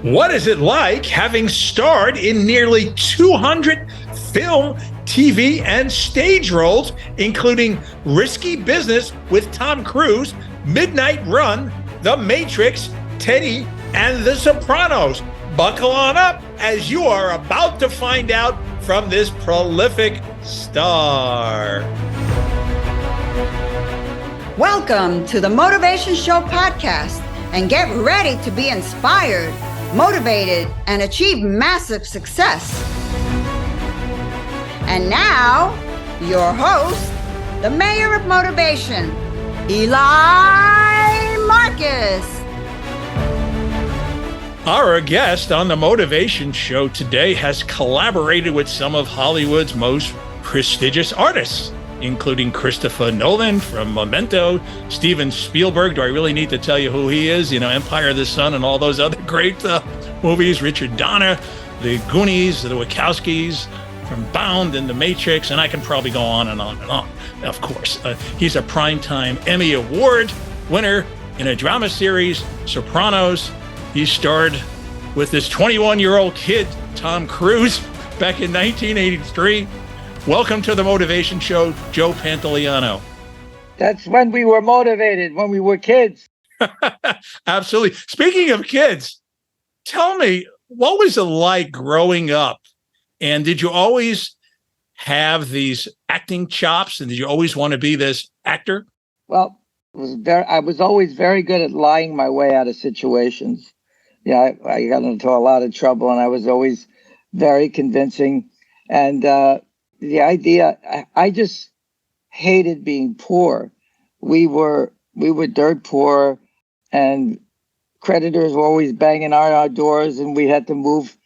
What is it like having starred in nearly 200 film, TV, and stage roles, including Risky Business with Tom Cruise, Midnight Run, The Matrix, Teddy, and The Sopranos? Buckle on up as you are about to find out from this prolific star. Welcome to the Motivation Show podcast, and get ready to be inspired, motivated, and achieve massive success. And now, your host, the mayor of motivation, Eli Marcus. Our guest on the Motivation Show today has collaborated with some of Hollywood's most prestigious artists, including Christopher Nolan from Memento, Steven Spielberg. Do I really need to tell you who he is? You know, Empire of the Sun and all those other great movies. Richard Donner, The Goonies, The Wachowskis, from Bound and The Matrix, and I can probably go on and on and on, of course. He's a Primetime Emmy Award winner in a drama series, Sopranos. He starred with this 21-year-old kid, Tom Cruise, back in 1983. Welcome to the Motivation Show, JOE Pantoliano. That's when we were motivated, when we were kids. Absolutely. Speaking of kids, tell me, what was it like growing up? And did you always have these acting chops? And did you always want to be this actor? Well, I was always very good at lying my way out of situations. Yeah, I got into a lot of trouble, and I was always very convincing. And the idea, I just hated being poor. We were dirt poor, and creditors were always banging on our doors, and we had to move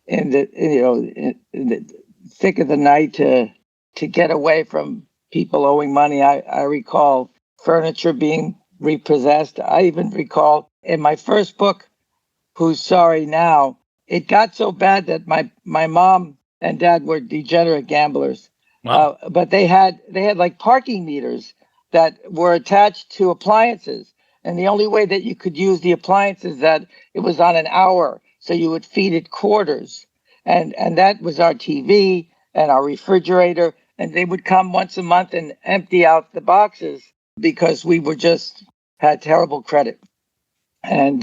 in the thick of the night to get away from people owing money. I recall furniture being repossessed. I even recall in my first book, Who's Sorry Now, it got so bad that my mom and dad were degenerate gamblers. Wow. But they had like parking meters that were attached to appliances. And the only way that you could use the appliances that it was on an hour. So you would feed it quarters. And that was our TV and our refrigerator. And they would come once a month and empty out the boxes because we were just had terrible credit. And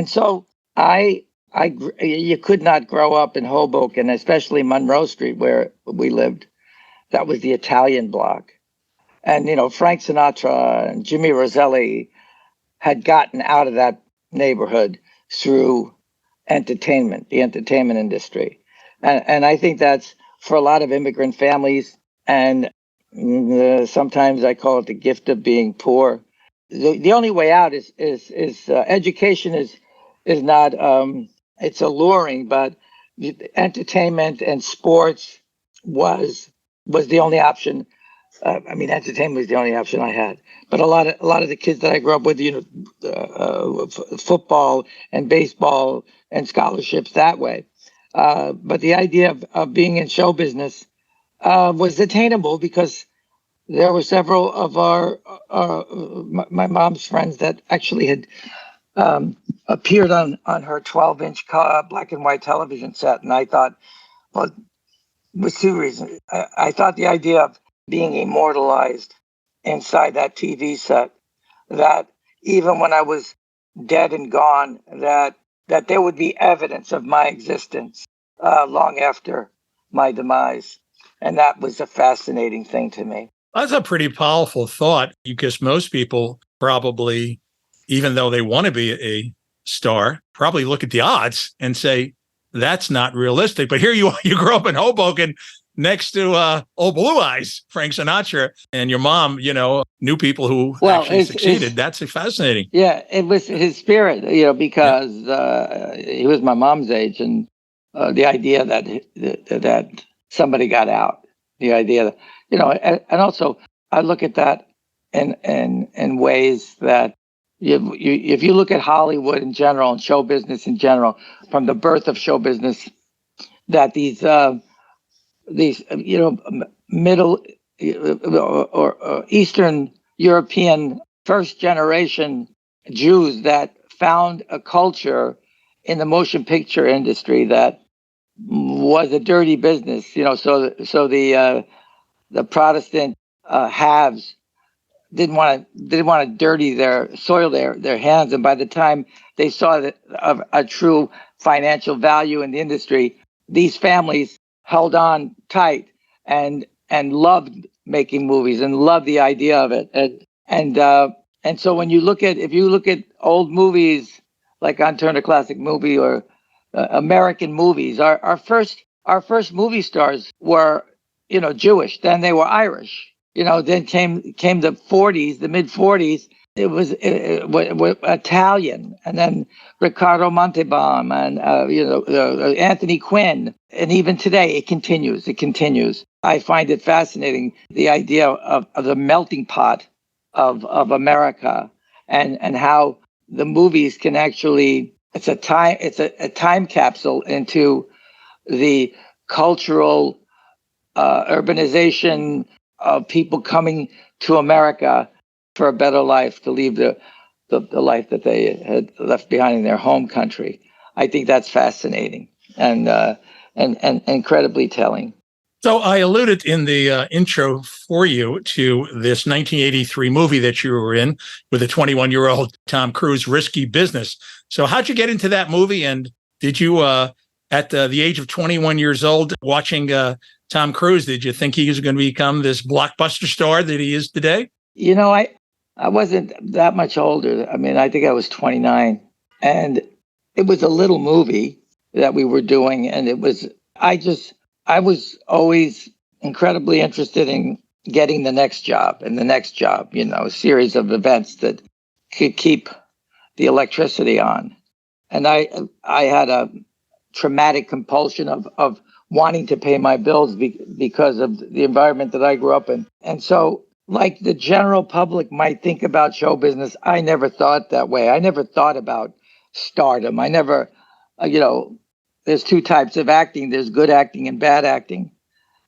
so you could not grow up in Hoboken, especially Monroe Street where we lived. That was the Italian block. And, Frank Sinatra and Jimmy Roselli had gotten out of that neighborhood through entertainment, the entertainment industry. And I think that's for a lot of immigrant families. And sometimes I call it the gift of being poor. The only way out is education is not, it's alluring, but entertainment and sports was the only option. Entertainment was the only option I had. But a lot of the kids that I grew up with, football and baseball and scholarships that way. But the idea of being in show business was attainable because there were several of my mom's friends that actually had appeared on her 12-inch black and white television set. And I thought, well, with two reasons. I thought the idea of being immortalized inside that TV set, that even when I was dead and gone, that there would be evidence of my existence long after my demise. And that was a fascinating thing to me. That's a pretty powerful thought, because most people probably, even though they want to be a star, probably look at the odds and say, that's not realistic. But here you are, you grew up in Hoboken next to old Blue Eyes, Frank Sinatra, and your mom, knew people who actually succeeded. That's fascinating. Yeah, it was his spirit, because he was my mom's age, and the idea that somebody got out, the idea that, and also I look at that in ways that if you look at Hollywood in general and show business in general, from the birth of show business, that these Middle or Eastern European first generation Jews that found a culture in the motion picture industry that was a dirty business. So the Protestant haves didn't want to soil their hands, and by the time they saw that a true financial value in the industry, these families held on tight and loved making movies and loved the idea of it. And so when you look at old movies like On Turner Classic Movie or American movies, our first movie stars were Jewish. Then they were Irish. Then came the 40s, the mid 40s. It was Italian, and then Ricardo Montalban, and Anthony Quinn, and even today it continues. It continues. I find it fascinating, the idea of the melting pot of America, and how the movies can actually it's a time capsule into the cultural urbanization of people coming to America for a better life, to leave the life that they had left behind in their home country. I think that's fascinating and incredibly telling. So I alluded in the intro for you to this 1983 movie that you were in with a 21-year-old Tom Cruise, Risky Business. So how'd you get into that movie? And did you, at the age of 21 years old, watching Tom Cruise, did you think he was going to become this blockbuster star that he is today? I wasn't that much older. I mean, I think I was 29, and it was a little movie that we were doing. And I was always incredibly interested in getting the next job and the next job, a series of events that could keep the electricity on. And I had a traumatic compulsion of wanting to pay my bills because of the environment that I grew up in. And so, like the general public might think about show business, I never thought that way. I never thought about stardom. I never, there's two types of acting. There's good acting and bad acting.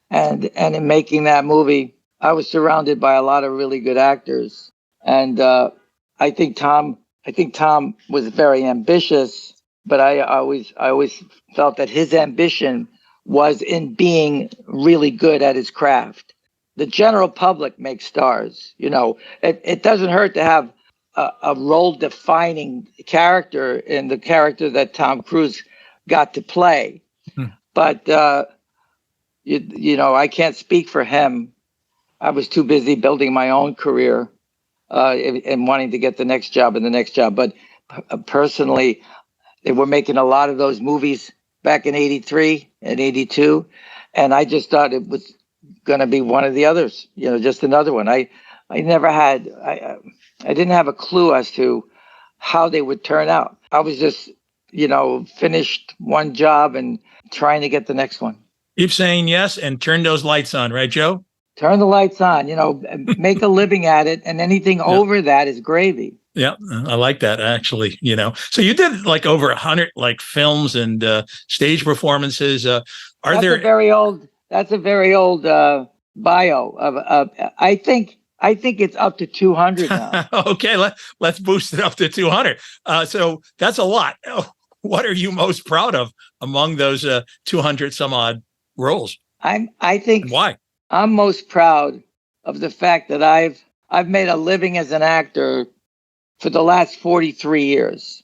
And in making that movie, I was surrounded by a lot of really good actors. And I think Tom was very ambitious, but I always felt that his ambition was in being really good at his craft. The general public makes stars. It doesn't hurt to have a role-defining character in the character that Tom Cruise got to play. But, I can't speak for him. I was too busy building my own career and wanting to get the next job and the next job. But personally, they were making a lot of those movies back in 83 and 82. And I just thought it was going to be one of the others, just another one. I didn't have a clue as to how they would turn out. I was just, finished one job and trying to get the next one. Keep saying yes and turn those lights on, right, Joe? Turn the lights on, make a living at it, and anything over that is gravy. Yeah, I like that, actually, So you did like over 100 like films and stage performances. That's a very old bio of I think it's up to 200 now. Okay, let's boost it up to 200. So that's a lot. What are you most proud of among those 200 some odd roles? I think why I'm most proud of the fact that I've made a living as an actor for the last 43 years.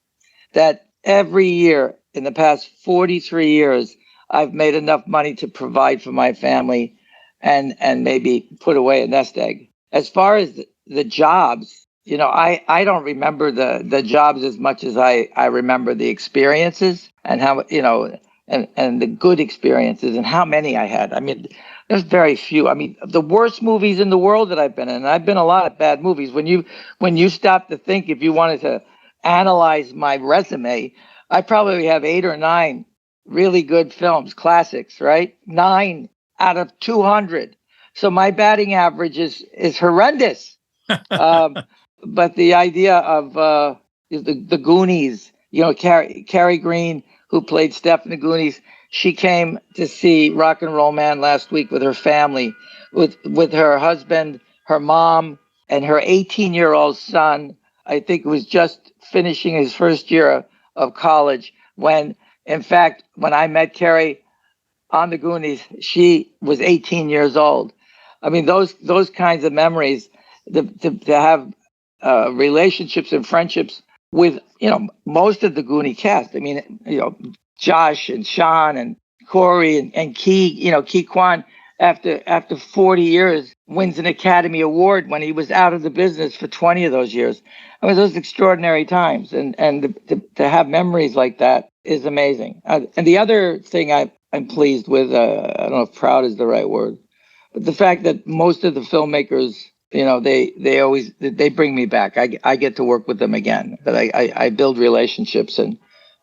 That every year in the past 43 years, I've made enough money to provide for my family and maybe put away a nest egg. As far as the jobs, I don't remember the jobs as much as I remember the experiences and how, and the good experiences and how many I had. I mean, there's very few. I mean, the worst movies in the world that I've been in, and I've been in a lot of bad movies. When you stop to think, if you wanted to analyze my resume, I probably have 8 or 9 really good films, classics, right? 9 out of 200. So my batting average is horrendous. But the idea of the Goonies, Carrie Green, who played Steph in the Goonies, she came to see Rock and Roll Man last week with her family, with her husband, her mom, and her 18-year-old son. I think was just finishing his first year of college. when, in fact, when I met Carrie on the Goonies, she was 18 years old. I mean, those kinds of memories, to have relationships and friendships with, most of the Goonie cast. I mean, Josh and Sean and Corey and Key Kwan, after 40 years, wins an Academy Award when he was out of the business for 20 of those years. I mean, those extraordinary times, and to have memories like that is amazing. And the other thing I'm pleased with, I don't know if proud is the right word, but the fact that most of the filmmakers, they bring me back. I get to work with them again. That I build relationships and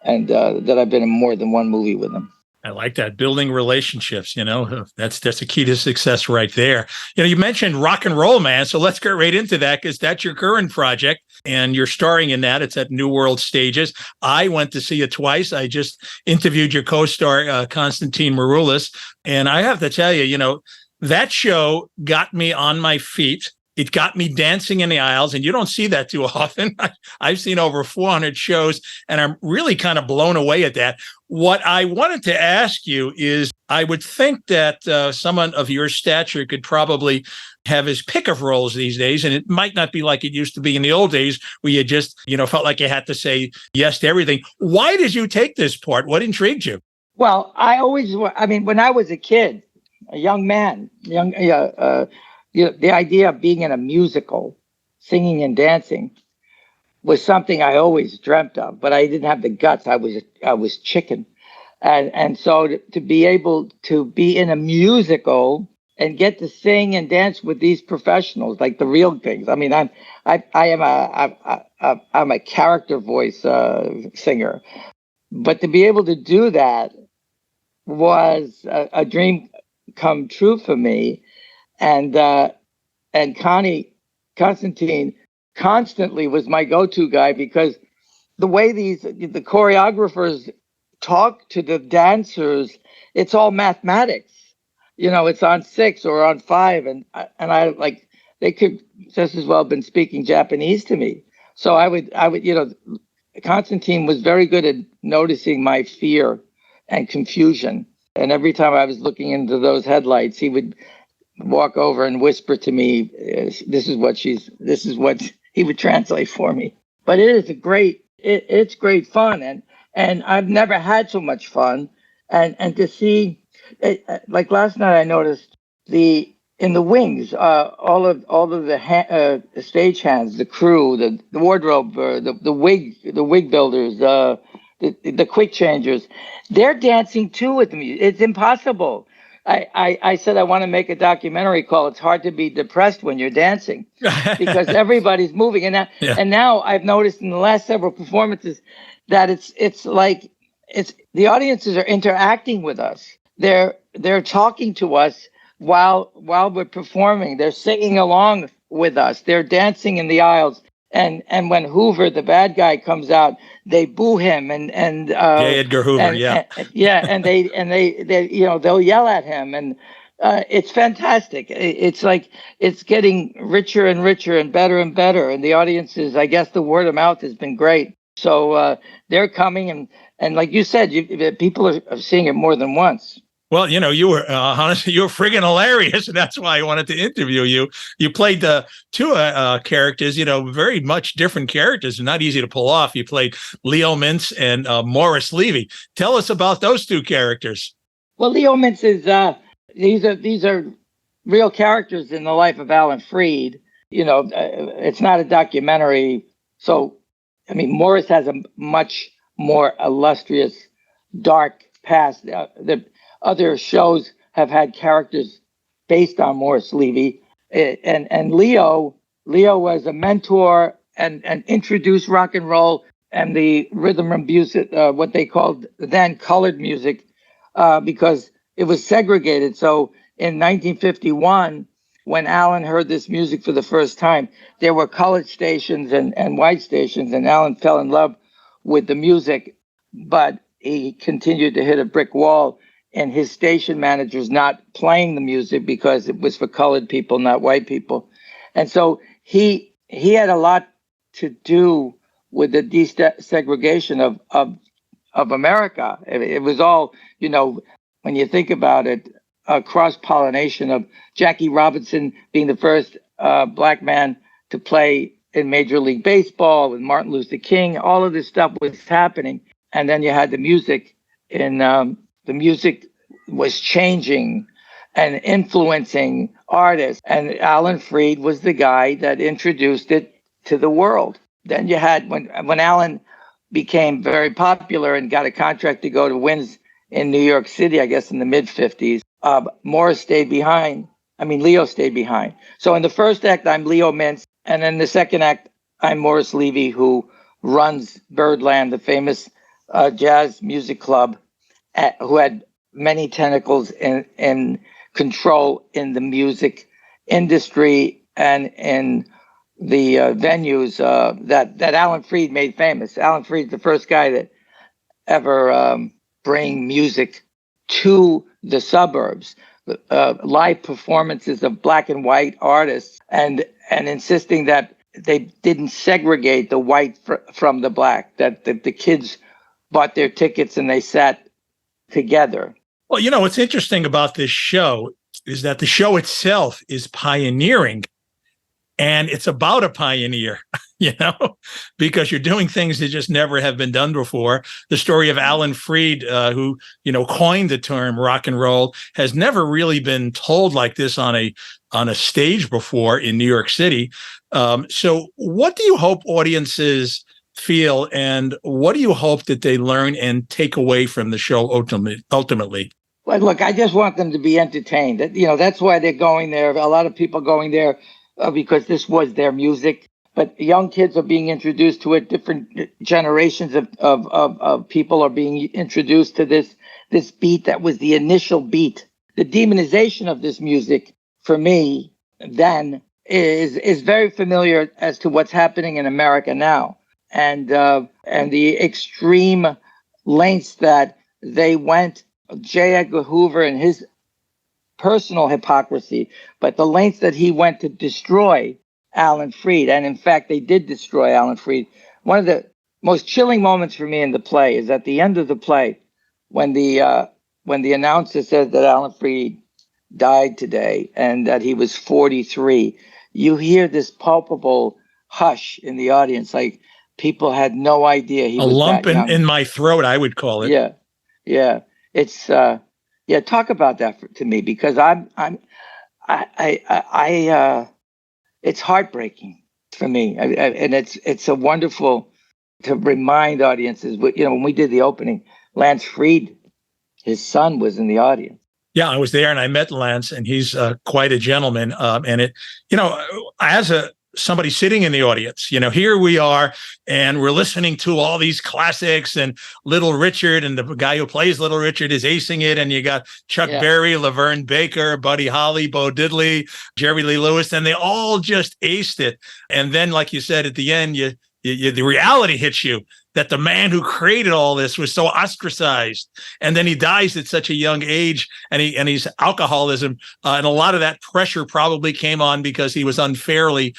that I've been in more than one movie with them. I like that, building relationships. That's a key to success right there. You mentioned Rock and Roll Man, so let's get right into that, because that's your current project and you're starring in that. It's at New World Stages. I went to see it twice. I just interviewed your co-star, Konstantin Maroulis, and I have to tell you, that show got me on my feet. It got me dancing in the aisles, and you don't see that too often. I've seen over 400 shows, and I'm really kind of blown away at that. What I wanted to ask you is, I would think that someone of your stature could probably have his pick of roles these days, and it might not be like it used to be in the old days where you just, felt like you had to say yes to everything. Why did you take this part? What intrigued you? Well, when I was a kid, a young man, the idea of being in a musical, singing and dancing, was something I always dreamt of, but I didn't have the guts. I was chicken, and so to be able to be in a musical and get to sing and dance with these professionals, like the real things. I mean, I'm a character voice singer, but to be able to do that was a dream come true for me. And Konstantin constantly was my go-to guy, because the way the choreographers talk to the dancers, it's all mathematics. It's on 6 or on 5, and I like, they could just as well have been speaking Japanese to me. So I would Konstantin was very good at noticing my fear and confusion, and every time I was looking into those headlights, he would walk over and whisper to me, this is what he would translate for me. But it is it's great fun, and I've never had so much fun, and to see, like last night I noticed in the wings, all of the stage hands, the crew, the wardrobe, the wig builders, the quick changers, they're dancing too with me. It's impossible. I said I want to make a documentary called "It's Hard to Be Depressed When You're Dancing," because everybody's moving, and now I've noticed in the last several performances that it's like the audiences are interacting with us. They're talking to us while we're performing. They're singing along with us. They're dancing in the aisles. And when Hoover, the bad guy, comes out, they boo him and J. Edgar Hoover, and they they'll yell at him, and it's fantastic. It's like it's getting richer and richer and better, and the audiences, I guess the word of mouth has been great. So they're coming, and like you said, people are seeing it more than once. Well, you were honestly, you were friggin' hilarious, and that's why I wanted to interview you. You played the two characters, very much different characters, and not easy to pull off. You played Leo Mintz and Morris Levy. Tell us about those two characters. Well, Leo Mintz is these are real characters in the life of Alan Freed. It's not a documentary, so I mean, Morris has a much more illustrious, dark past. The other shows have had characters based on Morris Levy, and Leo was a mentor and introduced rock and roll and the rhythm and music, what they called then colored music, because it was segregated. So in 1951, when Alan heard this music for the first time, there were colored stations and white stations, and Alan fell in love with the music, but he continued to hit a brick wall, and his station managers not playing the music because it was for colored people, not white people. And so he had a lot to do with the desegregation of America. It was all, when you think about it, a cross-pollination of Jackie Robinson being the first black man to play in Major League Baseball with Martin Luther King. All of this stuff was happening. And then you had the music, and the music was changing and influencing artists. And Alan Freed was the guy that introduced it to the world. Then you had, when Alan became very popular and got a contract to go to Wynn's in New York City, I guess in the mid-50s, Leo stayed behind. So in the first act, I'm Leo Mintz. And then the second act, I'm Morris Levy, who runs Birdland, the famous jazz music club, who had many tentacles in control in the music industry and in the venues that Alan Freed made famous. Alan Freed's the first guy that ever bring music to the suburbs, live performances of black and white artists, and insisting that they didn't segregate the white from the black, that the kids bought their tickets and they sat together. Well, what's interesting about this show is that the show itself is pioneering, and it's about a pioneer, because you're doing things that just never have been done before. The story of Alan Freed, who, coined the term rock and roll, has never really been told like this on a stage before in New York City. So what do you hope audiences feel, and what do you hope that they learn and take away from the show ultimately? Well, look, I just want them to be entertained. That's why they're going there. A lot of people going there because this was their music. But young kids are being introduced to it. Different generations of people are being introduced to this beat that was the initial beat. The demonization of this music, for me, then is very familiar as to what's happening in America now, and the extreme lengths that they went. J. Edgar Hoover and his personal hypocrisy, but the lengths that he went to destroy Alan Freed, and in fact, they did destroy Alan Freed. One of the most chilling moments for me in the play is at the end of the play, when the announcer says that Alan Freed died today and that he was 43. You hear this palpable hush in the audience, like people had no idea he was a lump that young. in my throat, I would call it. Yeah. It's talk about that to me, because it's heartbreaking for me, and it's a wonderful to remind audiences. When we did the opening, Lance Freed, his son, was in the audience. Yeah, I was there and I met Lance, and he's quite a gentleman. And it, as somebody sitting in the audience, here we are, and we're listening to all these classics, and Little Richard, and the guy who plays Little Richard is acing it, and you got Chuck Berry, Laverne Baker, Buddy Holly, Bo Diddley, Jerry Lee Lewis, and they all just aced it. And then, like you said, at the end, the reality hits you that the man who created all this was so ostracized, and then he dies at such a young age, and he's alcoholism, and a lot of that pressure probably came on because he was unfairly,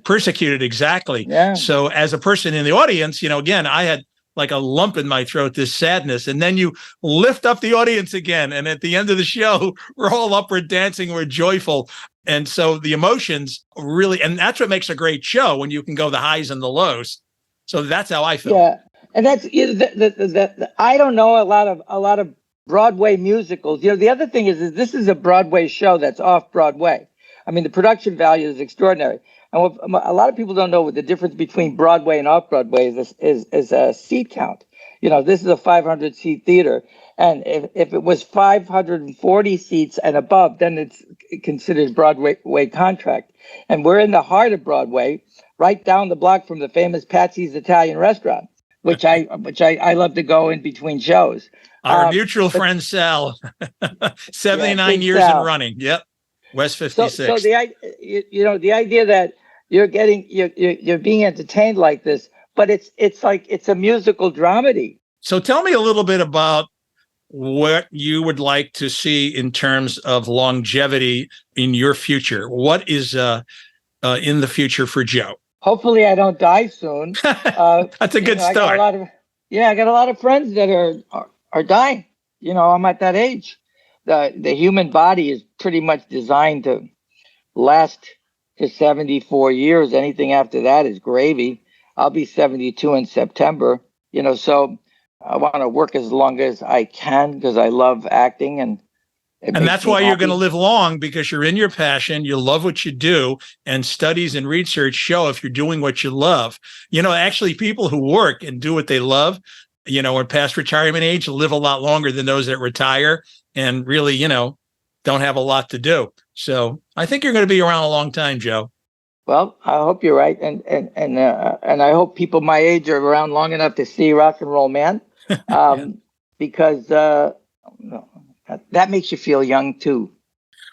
persecuted. Exactly. Yeah. So as a person in the audience, again, I had like a lump in my throat, this sadness, and then you lift up the audience again, and at the end of the show, we're all up, we're dancing, we're joyful. And so the emotions really, and that's what makes a great show, when you can go the highs and the lows. So that's how I feel. Yeah, and that's I don't know a lot of Broadway musicals. The other thing is this is a Broadway show that's off Broadway. I mean, the production value is extraordinary, and what a lot of people don't know what the difference between Broadway and off Broadway is a seat count. This is a 500 seat theater, and if it was 540 seats and above, then it's considered Broadway contract. And we're in the heart of Broadway, right down the block from the famous Patsy's Italian restaurant, which I love to go in between shows. Our mutual friend Sal, 79 years Sal. and running. Yep, West 56. So the idea that you're being entertained like this, but it's a musical dramedy. So tell me a little bit about what you would like to see in terms of longevity in your future. What is in the future for Joe? Hopefully I don't die soon. That's a good start. Yeah, I got a lot of friends that are dying. I'm at that age. The human body is pretty much designed to last to 74 years. Anything after that is gravy. I'll be 72 in September. So I want to work as long as I can because I love acting and it And makes that's me why you're going to happy. live long, because you're in your passion. You love what you do. And studies and research show if you're doing what you love, actually people who work and do what they love, or past retirement age live a lot longer than those that retire and really, don't have a lot to do. So I think you're going to be around a long time, Joe. Well, I hope you're right, and I hope people my age are around long enough to see Rock and Roll Man, Yeah. because that makes you feel young too.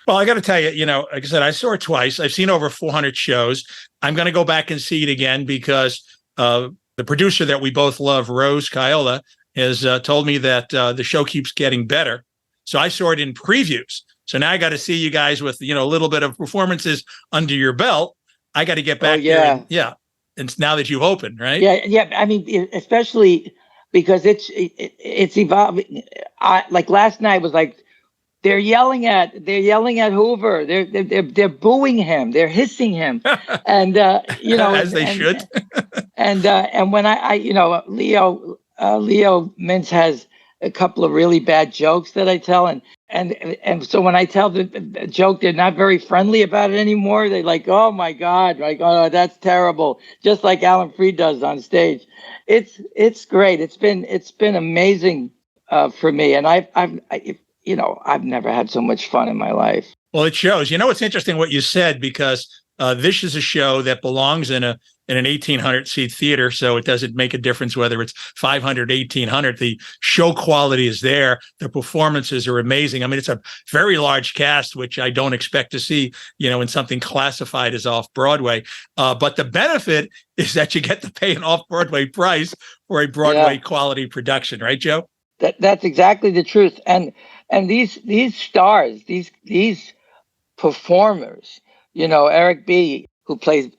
Well, I got to tell you, like I said, I saw it twice. I've seen over 400 shows. I'm going to go back and see it again because the producer that we both love, Rose Kiola, has told me that the show keeps getting better. So I saw it in previews. So now I got to see you guys with, a little bit of performances under your belt. I got to get back there. And, yeah. And now that you've opened, right? Yeah. Yeah. I mean, especially because it's evolving. Like last night was like, they're yelling at Hoover. They're booing him. They're hissing him, and as they should. And when I Leo Mintz has a couple of really bad jokes that I tell, and so when I tell the joke, they're not very friendly about it anymore. They're like, "Oh my God!" Like, "Oh, that's terrible." Just like Alan Freed does on stage. It's great. It's been amazing for me, and I've never had so much fun in my life. Well, it shows. It's interesting what you said, because this is a show that belongs in an 1,800 seat theater, so it doesn't make a difference whether it's 500, 1,800. The show quality is there. The performances are amazing. I mean, it's a very large cast, which I don't expect to see, in something classified as off-Broadway. But the benefit is that you get to pay an off-Broadway price for a Broadway quality production, right, Joe? That's exactly the truth. And these stars, these performers, Eric B., who plays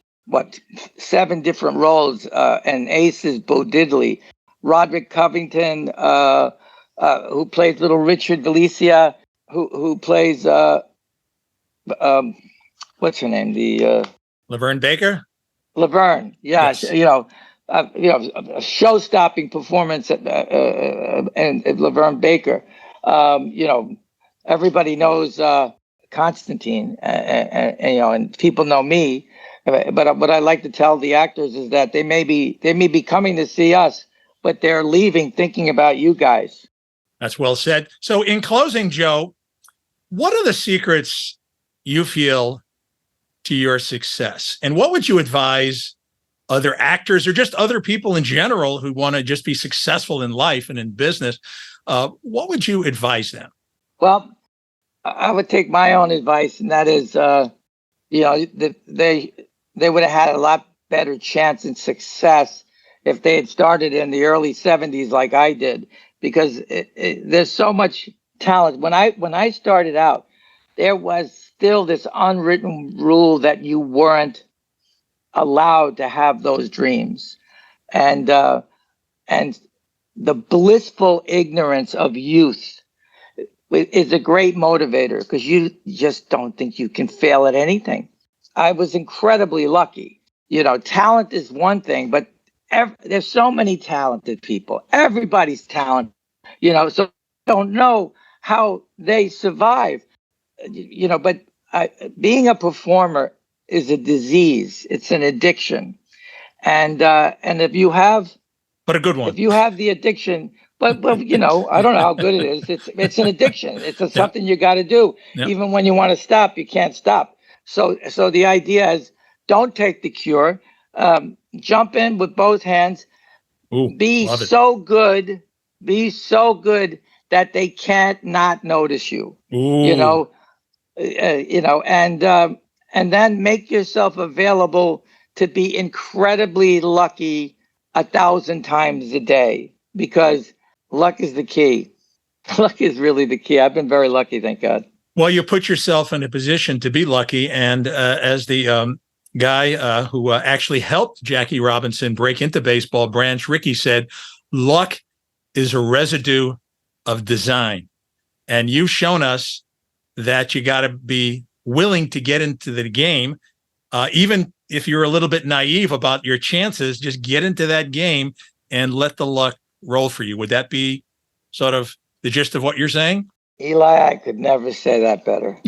7 different roles, and Ace is Bo Diddley, Roderick Covington, who plays Little Richard Delicia, who plays what's her name, the Laverne Baker. Laverne, yes. A show-stopping performance at Laverne Baker. Everybody knows Constantine, and people know me. But what I like to tell the actors is that they may be coming to see us, but they're leaving thinking about you guys. That's well said. So in closing, Joe, what are the secrets you feel to your success? And what would you advise other actors or just other people in general who want to just be successful in life and in business? What would you advise them? Well, I would take my own advice, and that is, they would have had a lot better chance in success if they had started in the early 70s like I did, because there's so much talent. When I started out, there was still this unwritten rule that you weren't allowed to have those dreams, and the blissful ignorance of youth is a great motivator, because you just don't think you can fail at anything. I was incredibly lucky. Talent is one thing, but there's so many talented people. Everybody's talented, so I don't know how they survive, but being a performer is a disease. It's an addiction. And if you have, but a good one, if you have the addiction, but I don't know how good it is. It's an addiction. It's something you got to do. Yep. Even when you want to stop, you can't stop. So the idea is, don't take the cure. Jump in with both hands. Ooh, be so good that they can't not notice you. Ooh. And then make yourself available to be incredibly lucky 1,000 times a day, because luck is the key. Luck is really the key. I've been very lucky, thank God. Well, you put yourself in a position to be lucky. And as the guy who actually helped Jackie Robinson break into baseball, Branch Rickey, said, luck is a residue of design. And you've shown us that you got to be willing to get into the game. Even if you're a little bit naive about your chances, just get into that game and let the luck roll for you. Would that be sort of the gist of what you're saying? Eli, I could never say that better.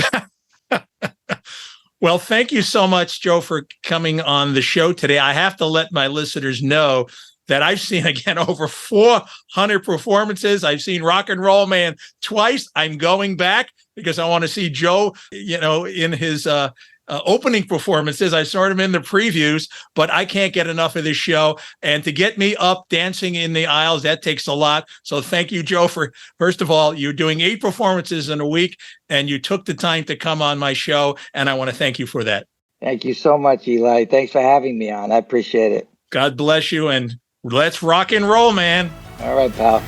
Well, thank you so much, Joe, for coming on the show today. I have to let my listeners know that I've seen, again, over 400 performances. I've seen Rock and Roll Man twice. I'm going back because I want to see Joe, in his opening performances. I saw him in the previews, but I can't get enough of this show. And to get me up dancing in the aisles, that takes a lot. So thank you, Joe, for, first of all, you're doing 8 performances in a week, and you took the time to come on my show. And I want to thank you for that. Thank you so much, Eli. Thanks for having me on. I appreciate it. God bless you. And let's rock and roll, man. All right, pal.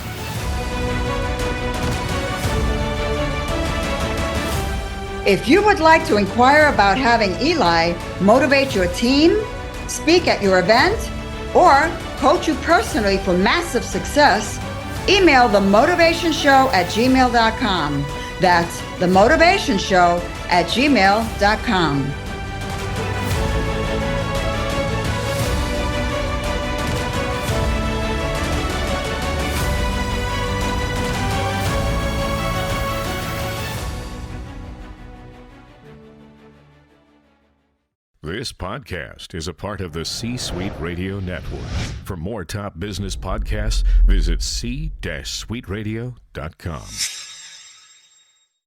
If you would like to inquire about having Eli motivate your team, speak at your event, or coach you personally for massive success, email themotivationshow@gmail.com. That's themotivationshow@gmail.com. This podcast is a part of the C-Suite Radio Network. For more top business podcasts, visit c-suiteradio.com.